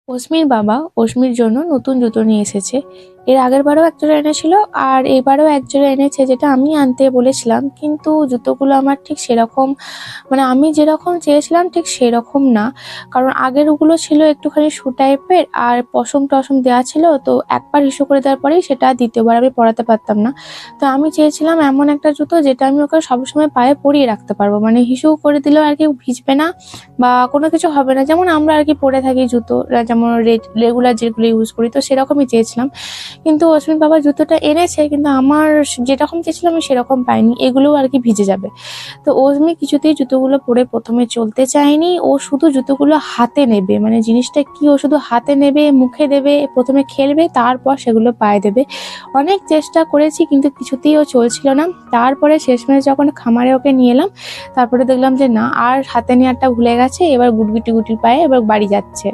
অস্মির বাবা অস্মির জন্য নতুন জুতো নিয়ে এসেছে। এর আগের বারও একজোড়া এনেছিল, আর এবারও একজোড়া এনেছে, যেটা আমি আনতে বলেছিলাম। কিন্তু জুতোগুলো আমার ঠিক সেরকম, মানে আমি যেরকম চেয়েছিলাম ঠিক সেরকম না। কারণ আগের ওগুলো ছিল একটুখানি শু টাইপের, আর পশম টসম দেওয়া ছিল, তো একবার ইস্যু করে দেওয়ার পরেই সেটা দ্বিতীয়বার আমি পরাতে পারতাম না। তো আমি চেয়েছিলাম এমন একটা জুতো যেটা আমি ওকে সবসময় পায়ে পরিয়ে রাখতে পারবো, মানে হিসু করে দিলেও আর কি ভিজবে না বা কোনো কিছু হবে না, যেমন আমরা আর কি পরে থাকি জুতো, যেমন রেগুলার যেগুলো ইউজ করি, তো সেরকমই চেয়েছিলাম। কিন্তু অশ্বিন বাবা জুতোটা এনেছে, কিন্তু আমার যেরকম চেয়েছিলাম আমি সেরকম পাইনি, এগুলোও আর কি ভিজে যাবে। তো অশ্মি কিছুতেই জুতোগুলো পরে প্রথমে চলতে চায়নি, ও শুধু জুতোগুলো হাতে নেবে, মানে জিনিসটা কি, ও শুধু হাতে নেবে, মুখে দেবে, প্রথমে খেলবে, তারপর সেগুলো পায়ে দেবে। অনেক চেষ্টা করেছি কিন্তু কিছুতেই ও চলছিল না। তারপরে শেষমেশ যখন খামারে ওকে নিয়ে এলাম, তারপরে দেখলাম যে না, আর হাতে নেওয়াটা ভুলে গেছে, এবার গুটগুটি গুটির পায়ে এবার বাড়ি যাচ্ছে।